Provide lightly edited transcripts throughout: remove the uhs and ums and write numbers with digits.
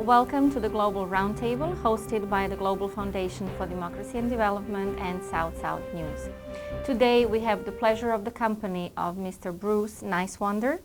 Welcome to the Global Roundtable, hosted by the Global Foundation for Democracy and Development and South-South News. Today we have the pleasure of the company of Mr. Bruce Niswander,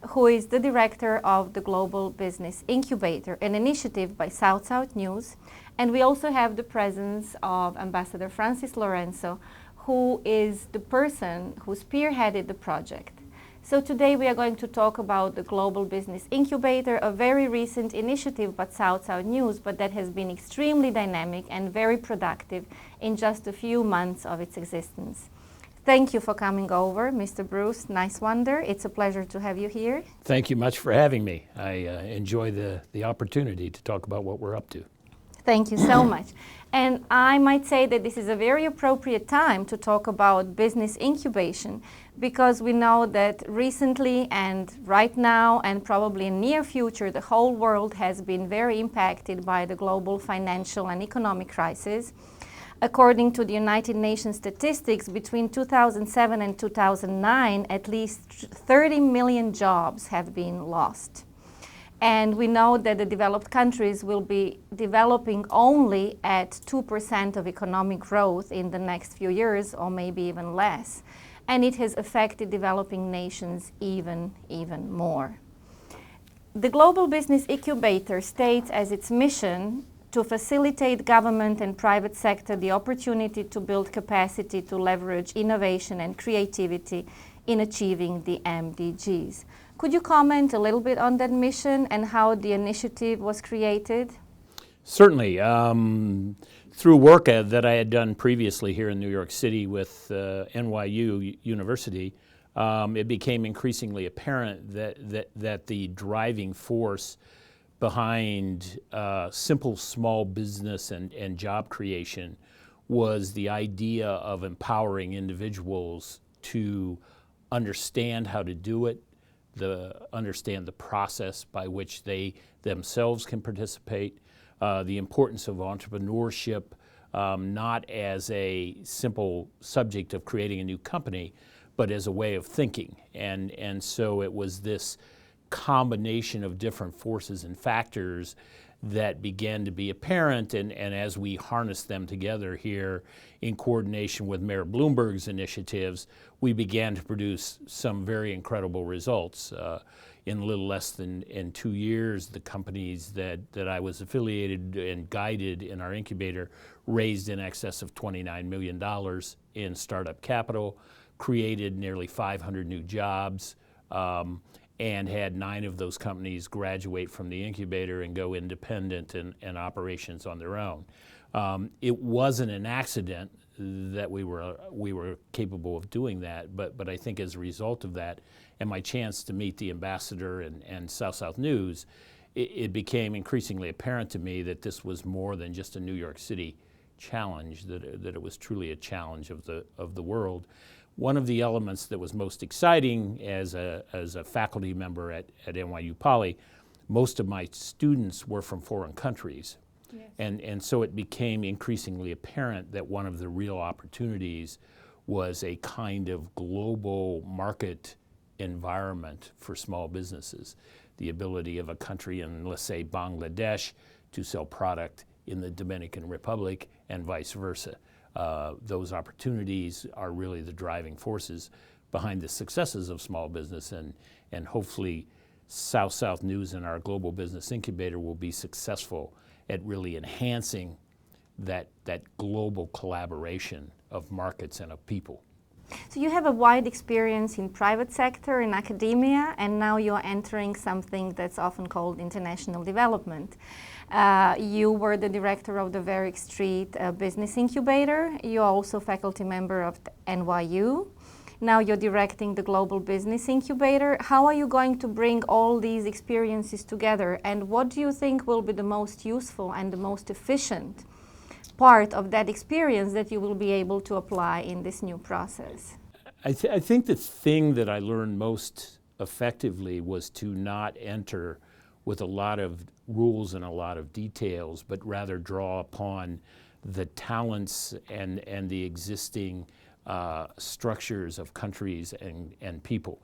who is the Director of the Global Business Incubator, an initiative by South-South News. And we also have the presence of Ambassador Francis Lorenzo, who is the person who spearheaded the project. So today we are going to talk about the Global Business Incubator, a very recent initiative by South-South News, but that has been extremely dynamic and very productive in just a few months of its existence. Thank you for coming over, Mr. Bruce Niswander. It's a pleasure to have you here. Thank you much for having me. I enjoy the opportunity to talk about what we're up to. Thank you so much. And I might say that this is a very appropriate time to talk about business incubation, because we know that recently and right now and probably in near future, the whole world has been very impacted by the global financial and economic crisis. According to the United Nations statistics, between 2007 and 2009, at least 30 million jobs have been lost. And we know that the developed countries will be developing only at 2% of economic growth in the next few years, or maybe even less. And it has affected developing nations even more. The Global Business Incubator states as its mission to facilitate government and private sector the opportunity to build capacity to leverage innovation and creativity in achieving the MDGs. Could you comment a little bit on that mission and how the initiative was created? Certainly. Through work that I had done previously here in New York City with NYU University, it became increasingly apparent that the driving force behind simple small business and job creation was the idea of empowering individuals to understand how to do it, understand the process by which they themselves can participate, the importance of entrepreneurship, not as a simple subject of creating a new company, but as a way of thinking. And so it was this combination of different forces and factors that began to be apparent, and as we harnessed them together here in coordination with Mayor Bloomberg's initiatives, we began to produce some very incredible results. In a little less than 2 years, the companies that I was affiliated and guided in our incubator raised in excess of $29 million in startup capital, created nearly 500 new jobs, and had 9 of those companies graduate from the incubator and go independent and operations on their own. It wasn't an accident that we were capable of doing that, but I think as a result of that and my chance to meet the ambassador and South-South News, it became increasingly apparent to me that this was more than just a New York City challenge, that it was truly a challenge of the world. One of the elements that was most exciting as a faculty member at NYU Poly, most of my students were from foreign countries. Yes. And so it became increasingly apparent that one of the real opportunities was a kind of global market environment for small businesses. The ability of a country in, let's say, Bangladesh to sell product in the Dominican Republic and vice versa. Those opportunities are really the driving forces behind the successes of small business, and hopefully South-South News and our Global Business Incubator will be successful at really enhancing that global collaboration of markets and of people. So you have a wide experience in private sector, in academia, and now you're entering something that's often called international development. You were the director of the Varick Street Business Incubator. You're also faculty member of NYU. Now you're directing the Global Business Incubator. How are you going to bring all these experiences together, and what do you think will be the most useful and the most efficient part of that experience that you will be able to apply in this new process? I think the thing that I learned most effectively was to not enter with a lot of rules and a lot of details, but rather draw upon the talents and the existing structures of countries and people.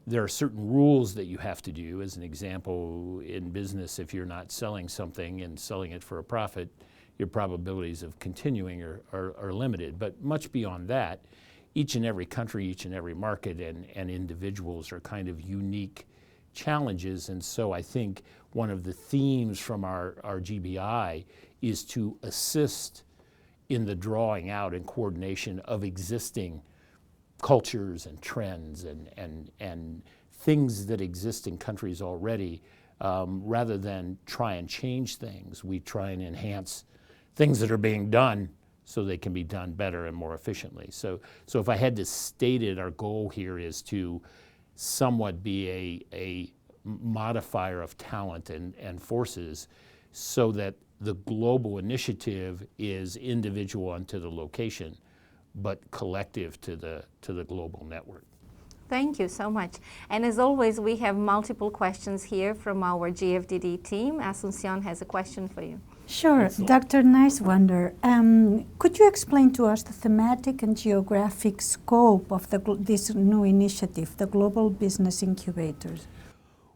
there are certain rules that you have to do. As an example, in business, if you're not selling something and selling it for a profit, your probabilities of continuing are limited. But much beyond that, each and every country, each and every market and individuals are kind of unique challenges. And so I think one of the themes from our GBI is to assist in the drawing out and coordination of existing cultures and trends and things that exist in countries already. Rather than try and change things, we try and enhance things that are being done so they can be done better and more efficiently. So if I had to state it, our goal here is to somewhat be a modifier of talent and forces so that the global initiative is individual unto the location, but collective to the global network. Thank you so much. And as always, we have multiple questions here from our GFDD team. Asuncion has a question for you. Sure. Excellent. Dr. Niswander, could you explain to us the thematic and geographic scope of this new initiative, the Global Business Incubators?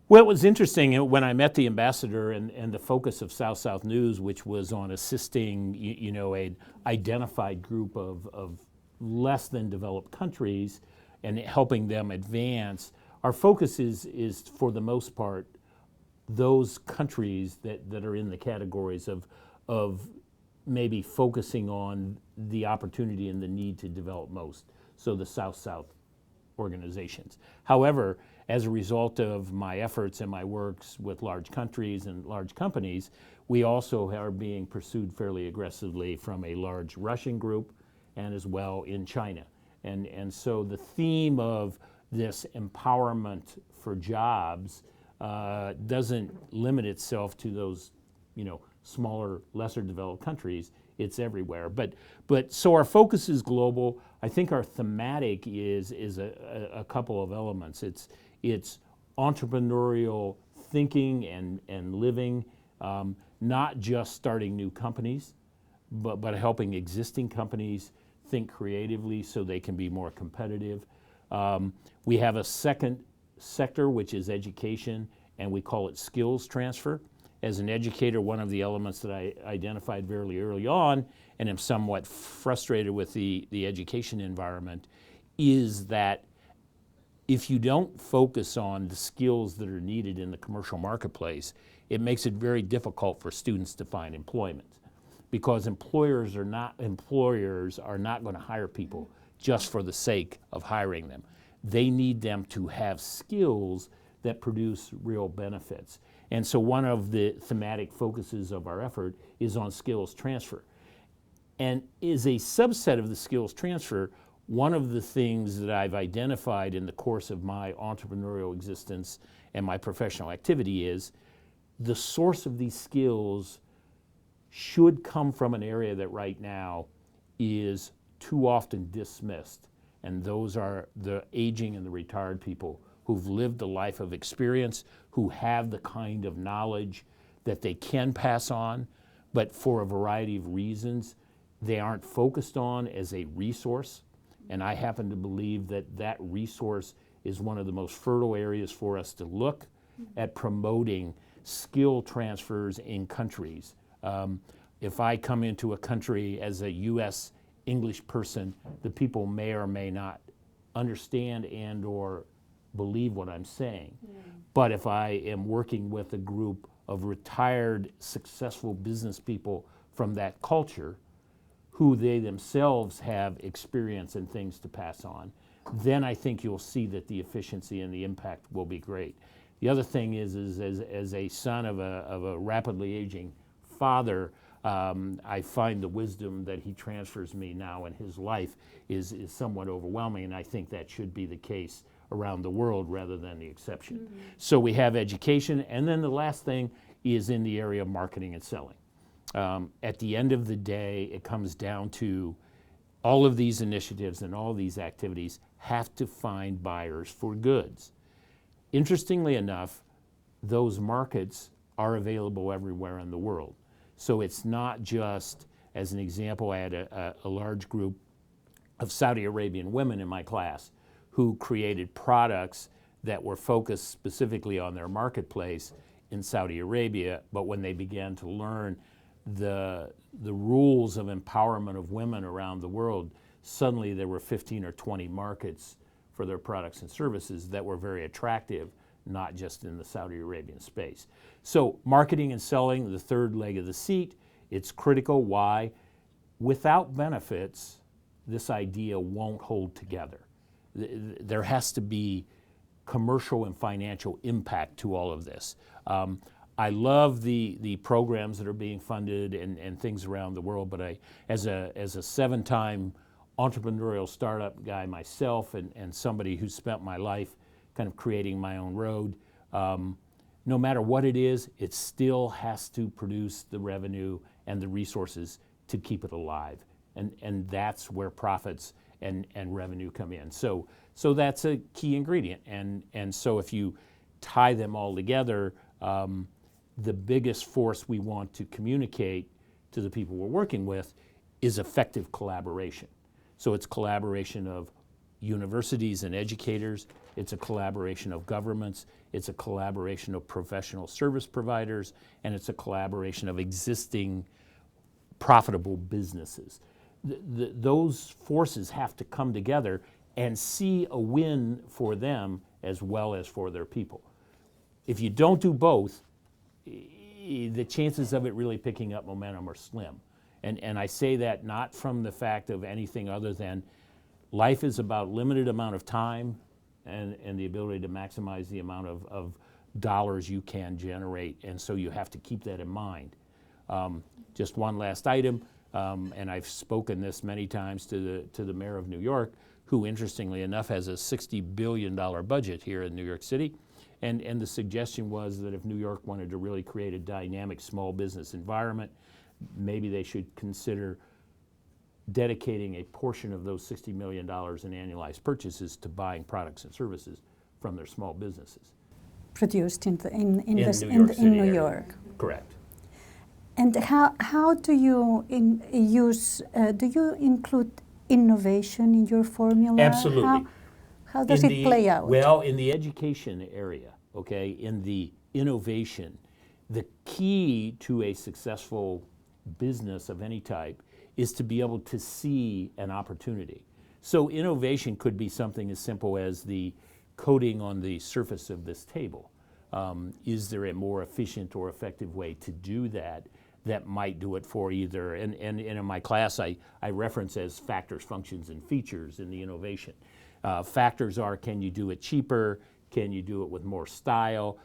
Well, it was interesting when I met the ambassador and the focus of South-South News, which was on assisting, an identified group of less than developed countries and helping them advance. Our focus is for the most part, those countries that are in the categories of maybe focusing on the opportunity and the need to develop most, so the South-South organizations. However, as a result of my efforts and my works with large countries and large companies, we also are being pursued fairly aggressively from a large Russian group and as well in China. And so the theme of this empowerment for jobs doesn't limit itself to those, smaller, lesser developed countries. It's everywhere. But so our focus is global. I think our thematic is a couple of elements. It's entrepreneurial thinking and living, not just starting new companies, but helping existing companies think creatively so they can be more competitive. We have a second sector, which is education, and we call it skills transfer. As an educator, one of the elements that I identified very early on, and am somewhat frustrated with the education environment, is that if you don't focus on the skills that are needed in the commercial marketplace, it makes it very difficult for students to find employment, because employers are not going to hire people just for the sake of hiring them. They need them to have skills that produce real benefits. And so one of the thematic focuses of our effort is on skills transfer. And is a subset of the skills transfer, one of the things that I've identified in the course of my entrepreneurial existence and my professional activity is the source of these skills should come from an area that right now is too often dismissed. And those are the aging and the retired people who've lived a life of experience, who have the kind of knowledge that they can pass on, but for a variety of reasons, they aren't focused on as a resource. And I happen to believe that that resource is one of the most fertile areas for us to look at promoting skill transfers in countries. If I come into a country as a U.S. English person, the people may or may not understand and or believe what I'm saying. Yeah. But if I am working with a group of retired, successful business people from that culture, who they themselves have experience and things to pass on, then I think you'll see that the efficiency and the impact will be great. The other thing is as a son of a rapidly aging father, I find the wisdom that he transfers me now in his life is somewhat overwhelming, and I think that should be the case around the world rather than the exception. Mm-hmm. So we have education, and then the last thing is in the area of marketing and selling. At the end of the day, it comes down to all of these initiatives and all these activities have to find buyers for goods. Interestingly enough, those markets are available everywhere in the world. So it's not just, as an example, I had a large group of Saudi Arabian women in my class who created products that were focused specifically on their marketplace in Saudi Arabia, but when they began to learn the rules of empowerment of women around the world, suddenly there were 15 or 20 markets for their products and services that were very attractive, not just in the Saudi Arabian space. So marketing and selling, the third leg of the seat, it's critical. Why? Without benefits, this idea won't hold together. There has to be commercial and financial impact to all of this. I love the programs that are being funded and things around the world, but as a 7-time entrepreneurial startup guy myself and somebody who spent my life kind of creating my own road, no matter what it is, it still has to produce the revenue and the resources to keep it alive. And that's where profits and revenue come in. So that's a key ingredient. And so if you tie them all together, the biggest force we want to communicate to the people we're working with is effective collaboration. So it's collaboration of universities and educators, it's a collaboration of governments, it's a collaboration of professional service providers, and it's a collaboration of existing profitable businesses. Those forces have to come together and see a win for them as well as for their people. If you don't do both, the chances of it really picking up momentum are slim. And I say that not from the fact of anything other than life is about limited amount of time and the ability to maximize the amount of dollars you can generate, and so you have to keep that in mind. Just one last item, and I've spoken this many times to the mayor of New York, who interestingly enough has a $60 billion budget here in New York City. And the suggestion was that if New York wanted to really create a dynamic small business environment, maybe they should consider dedicating a portion of those $60 million in annualized purchases to buying products and services from their small businesses. Produced in New New York. Correct. And how do you do you include innovation in your formula? Absolutely. How does it play out? Well, in the education area, okay, in the innovation, the key to a successful business of any type is to be able to see an opportunity. So innovation could be something as simple as the coating on the surface of this table. Is there a more efficient or effective way to do that that might do it for either? And in my class, I reference as factors, functions, and features in the innovation. Factors are, can you do it cheaper? Can you do it with more style?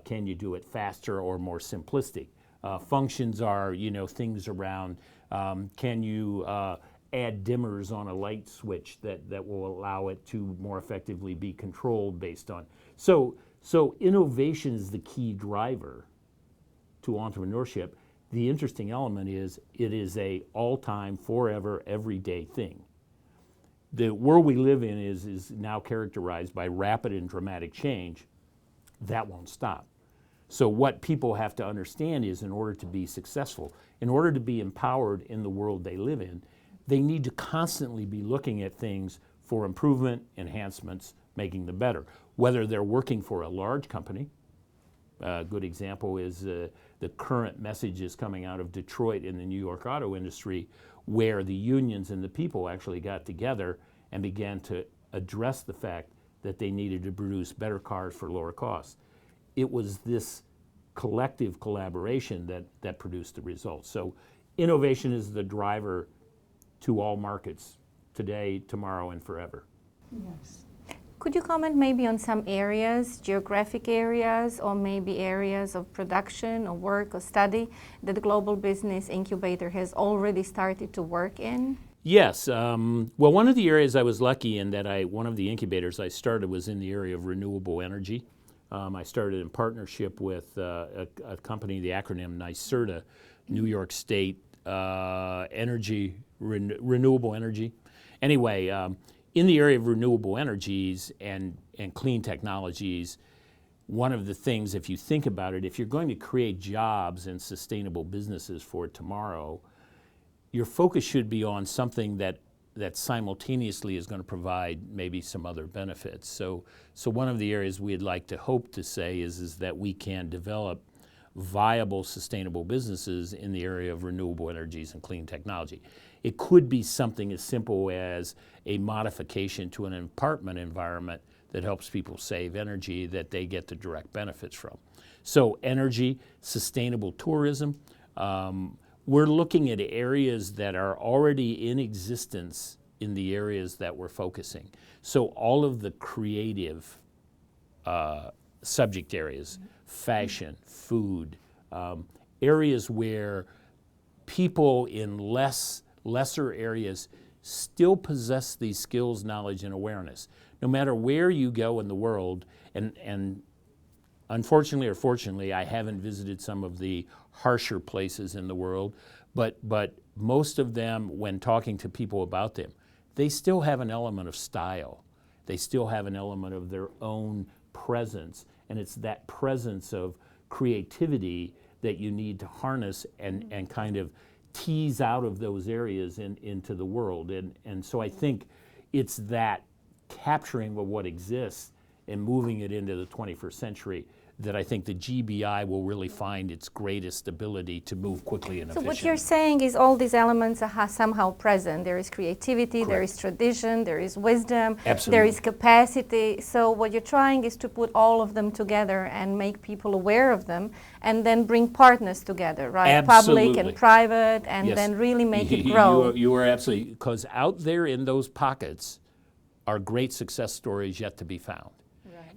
Can you do it faster or more simplistic? Functions are, things around, can you add dimmers on a light switch that will allow it to more effectively be controlled based on. So innovation is the key driver to entrepreneurship. The interesting element is it is a all-time, forever, everyday thing. The world we live in is now characterized by rapid and dramatic change. That won't stop. So what people have to understand is in order to be successful, in order to be empowered in the world they live in, they need to constantly be looking at things for improvement, enhancements, making them better. Whether they're working for a large company, a good example is the current messages coming out of Detroit in the New York auto industry, where the unions and the people actually got together and began to address the fact that they needed to produce better cars for lower costs. It was this collective collaboration that produced the results. So innovation is the driver to all markets today, tomorrow, and forever. Yes. Could you comment maybe on some areas, geographic areas, or maybe areas of production or work or study that the Global Business Incubator has already started to work in? Yes. Well, one of the areas I was lucky in that one of the incubators I started was in the area of renewable energy. I started in partnership with a company, the acronym NYSERDA, New York State Energy, Renewable Energy. Anyway, in the area of renewable energies and clean technologies, one of the things, if you think about it, if you're going to create jobs and sustainable businesses for tomorrow, your focus should be on something that that simultaneously is going to provide maybe some other benefits. So one of the areas we'd like to hope to say is that we can develop viable, sustainable businesses in the area of renewable energies and clean technology. It could be something as simple as a modification to an apartment environment that helps people save energy that they get the direct benefits from. So energy, sustainable tourism, we're looking at areas that are already in existence in the areas that we're focusing. So all of the creative subject areas, fashion, food, areas where people in lesser areas still possess these skills, knowledge, and awareness. No matter where you go in the world, and unfortunately or fortunately, I haven't visited some of the harsher places in the world, but most of them, when talking to people about them, they still have an element of style. They still have an element of their own presence, and it's that presence of creativity that you need to harness and kind of tease out of those areas into the world. And so I think it's that capturing of what exists and moving it into the 21st century that I think the GBI will really find its greatest ability to move quickly and efficiently. So what you're saying is all these elements are somehow present. There is creativity, Correct. There is tradition, there is wisdom, Absolutely. There is capacity. So what you're trying is to put all of them together and make people aware of them and then bring partners together, right? Absolutely. Public and private, and Yes. then really make it grow. You are absolutely, because out there in those pockets are great success stories yet to be found.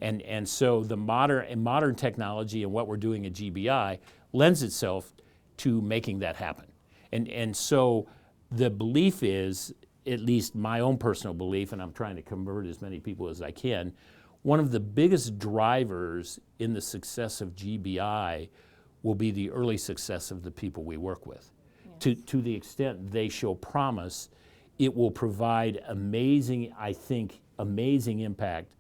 And so the modern technology and what we're doing at GBI lends itself to making that happen. And so the belief is, at least my own personal belief, and I'm trying to convert as many people as I can, one of the biggest drivers in the success of GBI will be the early success of the people we work with. Yes. To the extent they show promise, it will provide amazing impact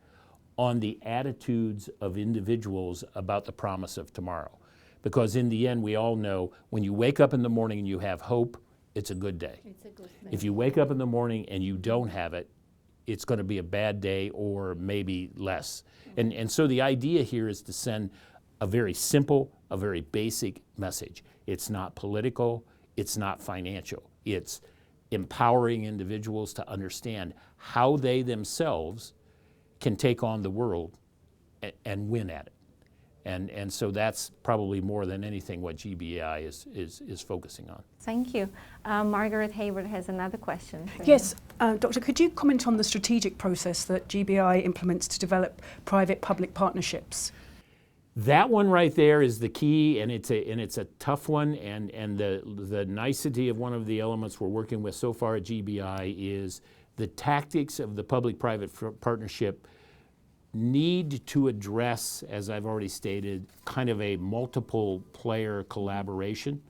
on the attitudes of individuals about the promise of tomorrow. Because in the end, we all know when you wake up in the morning and you have hope, it's a good day. It's a good thing. If you wake up in the morning and you don't have it, it's going to be a bad day or maybe less. And so the idea here is to send a very simple, a very basic message. It's not political, it's not financial. It's empowering individuals to understand how they themselves can take on the world and win at it. And so that's probably more than anything what GBI is focusing on. Thank you. Margaret Hayward has another question. Yes, Doctor, could you comment on the strategic process that GBI implements to develop private-public partnerships? That one right there is the key, and it's a tough one, and the nicety of one of the elements we're working with so far at GBI is the tactics of the public-private partnership need to address, as I've already stated, kind of a multiple player collaboration.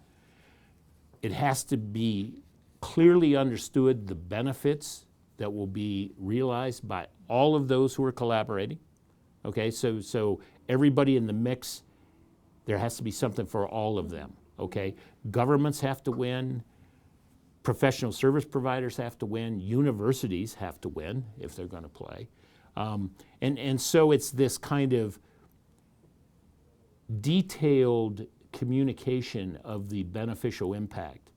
It has to be clearly understood the benefits that will be realized by all of those who are collaborating. Okay, so everybody in the mix, there has to be something for all of them. Okay, governments have to win, professional service providers have to win, universities have to win if they're going to play. And so it's this kind of detailed communication of the beneficial impact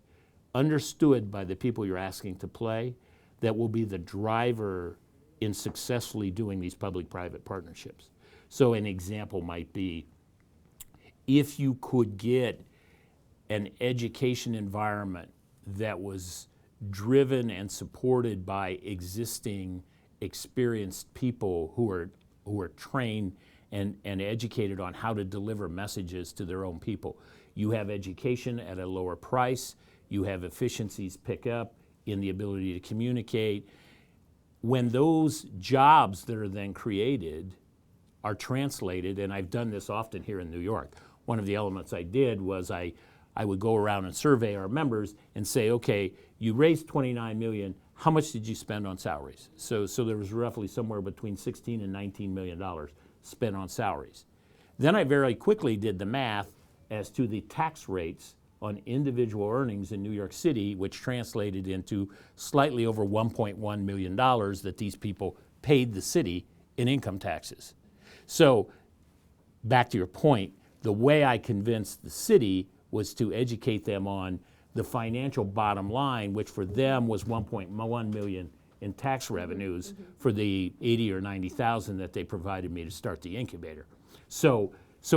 understood by the people you're asking to play that will be the driver in successfully doing these public-private partnerships. So an example might be if you could get an education environment that was driven and supported by existing experienced people who are trained and educated on how to deliver messages to their own people. You have education at a lower price, you have efficiencies pick up in the ability to communicate. When those jobs that are then created are translated, and I've done this often here in New York, one of the elements I did was I would go around and survey our members and say, okay, you raised $29 million, how much did you spend on salaries? So there was roughly somewhere between $16 and $19 million spent on salaries. Then I very quickly did the math as to the tax rates on individual earnings in New York City, which translated into slightly over $1.1 million that these people paid the city in income taxes. So back to your point, the way I convinced the city was to educate them on the financial bottom line, which for them was 1.1 million in tax revenues for the 80 or 90,000 that they provided me to start the incubator. So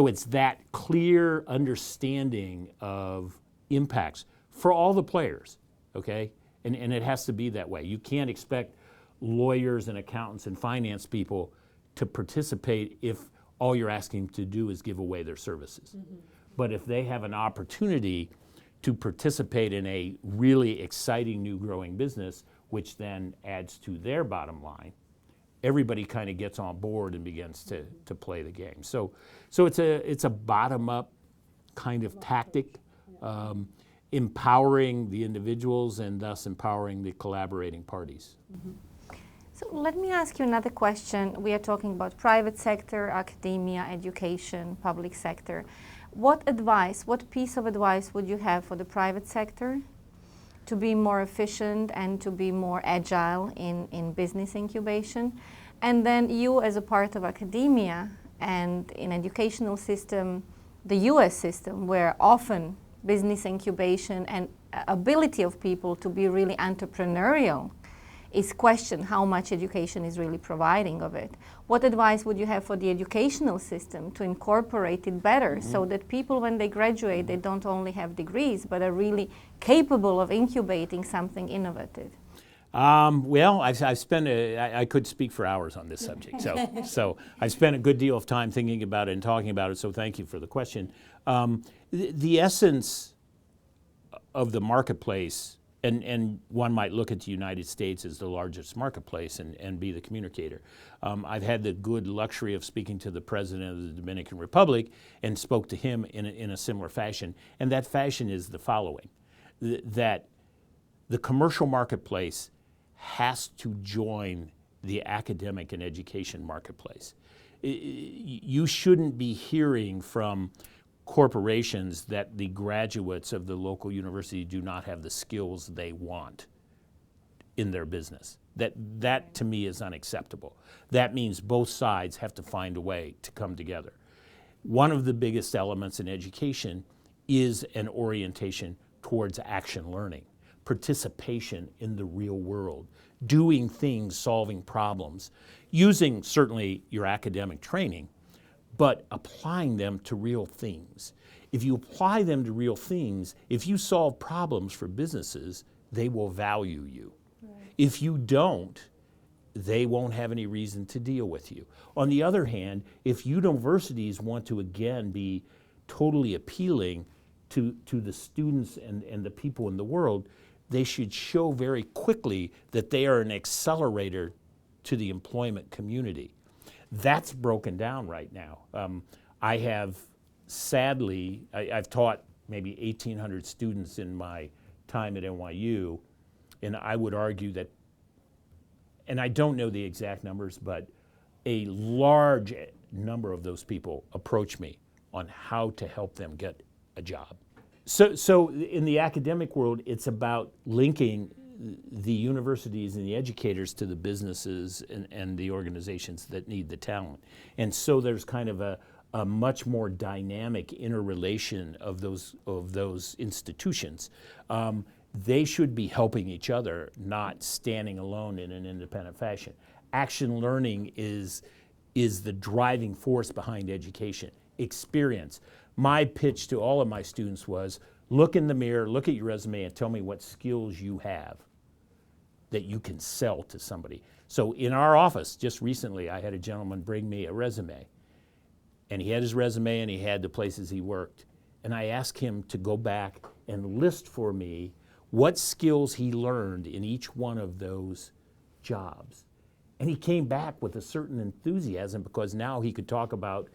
it's that clear understanding of impacts for all the players, okay? And it has to be that way. You can't expect lawyers and accountants and finance people to participate if all you're asking them to do is give away their services. But if they have an opportunity to participate in a really exciting new growing business, which then adds to their bottom line, everybody kind of gets on board and begins to play the game. So it's a bottom-up kind of tactic, empowering the individuals and thus empowering the collaborating parties. So let me ask you another question. We are talking about private sector, academia, education, public sector. What piece of advice would you have for the private sector to be more efficient and to be more agile in business incubation? And then you, as a part of academia and in educational system, the US system, where often business incubation and ability of people to be really entrepreneurial is questioned, how much education is really providing of it. What advice would you have for the educational system to incorporate it better so that people, when they graduate, they don't only have degrees, but are really capable of incubating something innovative? Well, I could speak for hours on this subject. So I've spent a good deal of time thinking about it and talking about it, so thank you for the question. The essence of the marketplace, and one might look at the United States as the largest marketplace and be the communicator. I've had the good luxury of speaking to the president of the Dominican Republic and spoke to him in a similar fashion. And that fashion is the following, that the commercial marketplace has to join the academic and education marketplace. You shouldn't be hearing from corporations that the graduates of the local university do not have the skills they want in their business. That to me is unacceptable. That means both sides have to find a way to come together. One of the biggest elements in education is an orientation towards action learning, participation in the real world, doing things, solving problems, using certainly your academic training, but applying them to real things. If you apply them to real things, if you solve problems for businesses, they will value you. Right. If you don't, they won't have any reason to deal with you. On the other hand, if universities want to again be totally appealing to the students and the people in the world, they should show very quickly that they are an accelerator to the employment community. That's broken down right now. I have, sadly, I've taught maybe 1,800 students in my time at NYU, and I would argue that, and I don't know the exact numbers, but a large number of those people approach me on how to help them get a job. So in the academic world, it's about linking the universities and the educators to the businesses and the organizations that need the talent. And so there's kind of a much more dynamic interrelation of those institutions. They should be helping each other, not standing alone in an independent fashion. Action learning is the driving force behind education. Experience. My pitch to all of my students was, look in the mirror, look at your resume, and tell me what skills you have that you can sell to somebody. So in our office, just recently, I had a gentleman bring me a resume. And he had his resume and he had the places he worked. And I asked him to go back and list for me what skills he learned in each one of those jobs. And he came back with a certain enthusiasm because now he could talk about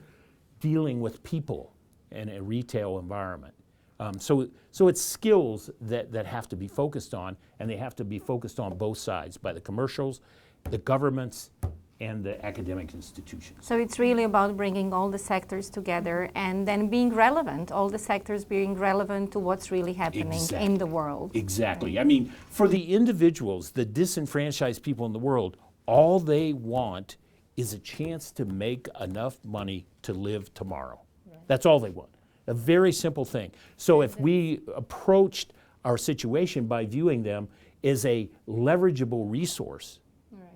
dealing with people in a retail environment. So it's skills that have to be focused on, and they have to be focused on both sides, by the commercials, the governments, and the academic institutions. So it's really about bringing all the sectors together and then being relevant, all the sectors being relevant to what's really happening in the world. Exactly. I mean, for the individuals, the disenfranchised people in the world, all they want is a chance to make enough money to live tomorrow. That's all they want. A very simple thing. So if we approached our situation by viewing them as a leverageable resource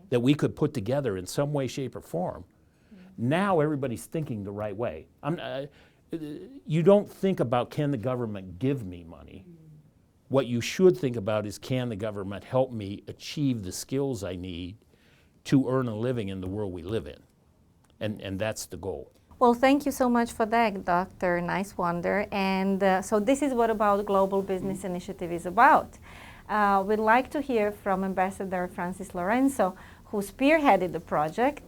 that we could put together in some way, shape, or form, now everybody's thinking the right way. You don't think about, can the government give me money? What you should think about is, can the government help me achieve the skills I need to earn a living in the world we live in? And that's the goal. Well, thank you so much for that, Dr. Niswander. And so this is what about Global Business Initiative is about. We'd like to hear from Ambassador Francis Lorenzo, who spearheaded the project.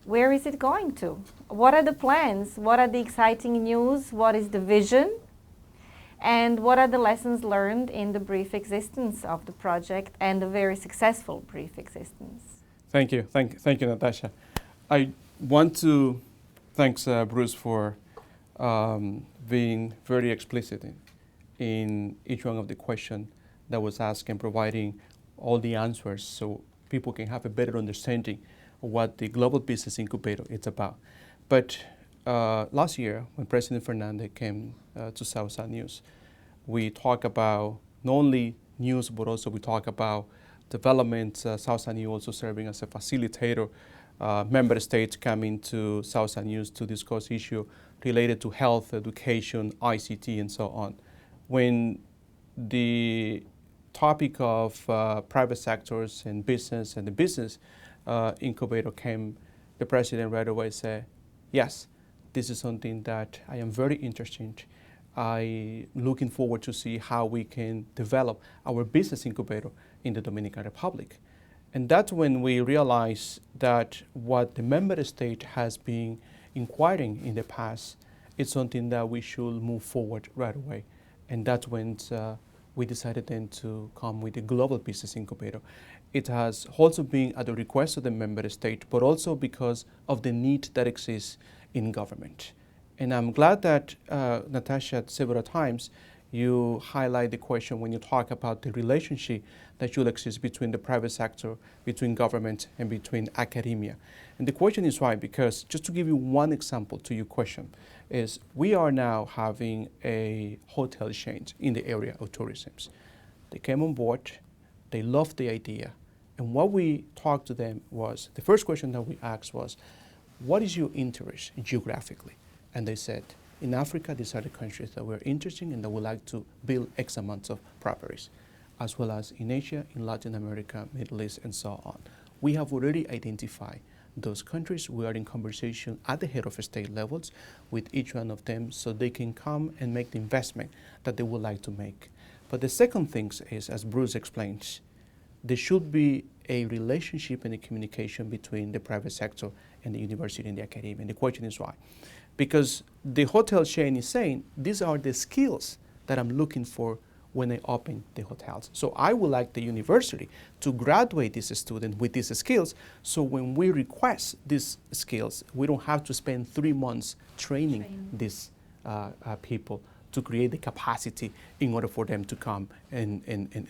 Where is it going to? What are the plans? What are the exciting news? What is the vision? And what are the lessons learned in the brief existence of the project and the very successful brief existence? Thank you. Thank you, Natasha. I want to thank Bruce for being very explicit in each one of the questions that was asked and providing all the answers so people can have a better understanding of what the Global Business Incubator is about. But last year, when President Fernandez came to Southside News, we talked about not only news, but also we talk about development. Southside News also serving as a facilitator. Member states coming to Southside News to discuss issues related to health, education, ICT, and so on. When the topic of private sectors and the business incubator came, the president right away said, yes, this is something that I am very interested in. I'm looking forward to see how we can develop our business incubator in the Dominican Republic. And that's when we realized that what the member state has been inquiring in the past is something that we should move forward right away. And that's when we decided then to come with the Global Business Incubator. It has also been at the request of the member state, but also because of the need that exists in government. And I'm glad that, Natasha, several times you highlight the question when you talk about the relationship that should exist between the private sector, between government, and between academia. And the question is why, because just to give you one example to your question, is we are now having a hotel chain in the area of tourism. They came on board, they loved the idea, and what we talked to them was, the first question that we asked was, what is your interest geographically? And they said, in Africa, these are the countries that we're interested in and that would like to build X amount of properties, as well as in Asia, in Latin America, Middle East, and so on. We have already identified those countries. We are in conversation at the head of state levels with each one of them so they can come and make the investment that they would like to make. But the second thing is, as Bruce explains, there should be a relationship and a communication between the private sector and the university and the academia. And the question is why? Because the hotel chain is saying, these are the skills that I'm looking for when I open the hotels. So I would like the university to graduate this student with these skills, so when we request these skills, we don't have to spend 3 months training these people to create the capacity in order for them to come and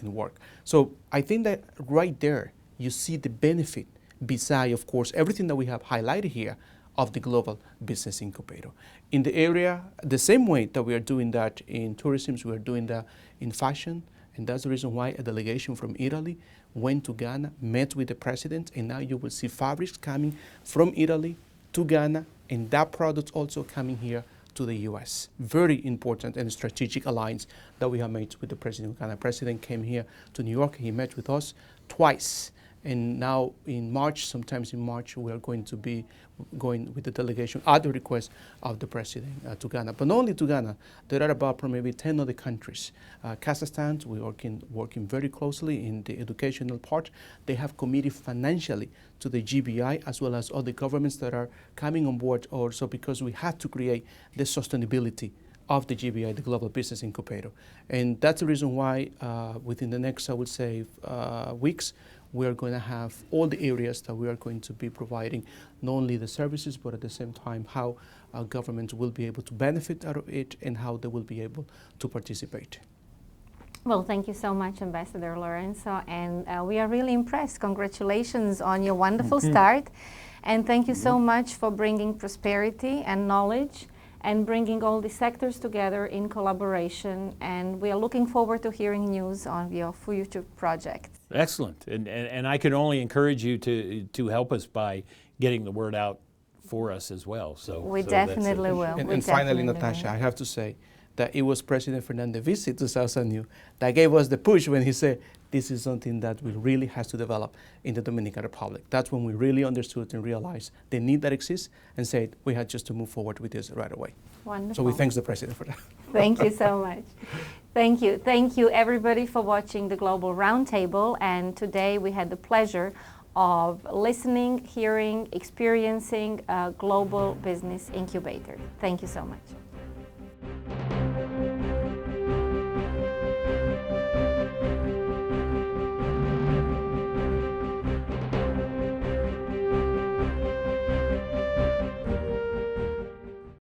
work. So I think that right there, you see the benefit, beside, of course, everything that we have highlighted here, of the Global Business Incubator. In the area, the same way that we are doing that in tourism, we are doing that in fashion, and that's the reason why a delegation from Italy went to Ghana, met with the president, and now you will see fabrics coming from Italy to Ghana, and that product also coming here to the U.S. Very important and strategic alliance that we have made with the president of Ghana. The president came here to New York, he met with us twice. And now in March, sometimes in March, we are going to be going with the delegation at the request of the president to Ghana. But not only to Ghana, there are about maybe 10 other countries. Kazakhstan, we're working very closely in the educational part. They have committed financially to the GBI as well as other governments that are coming on board also, because we have to create the sustainability of the GBI, the Global Business Incubator. And that's the reason why within the next, I would say, weeks, we are going to have all the areas that we are going to be providing, not only the services, but at the same time how governments will be able to benefit out of it and how they will be able to participate. Well, thank you so much, Ambassador Lorenzo, and we are really impressed. Congratulations on your wonderful start, and thank you so much for bringing prosperity and knowledge and bringing all the sectors together in collaboration, and we are looking forward to hearing news on your future projects. Excellent, and I can only encourage you to help us by getting the word out for us as well. So We so that's definitely will. We And finally, definitely Natasha, will. I have to say that it was President Fernandez' visit to South New that gave us the push when he said, this is something that we really has to develop in the Dominican Republic. That's when we really understood and realized the need that exists and said we had just to move forward with this right away. Wonderful. So we thank the President for that. Thank you so much. Thank you. Thank you, everybody, for watching the Global Roundtable. And today we had the pleasure of listening, hearing, experiencing a Global Business Incubator. Thank you so much.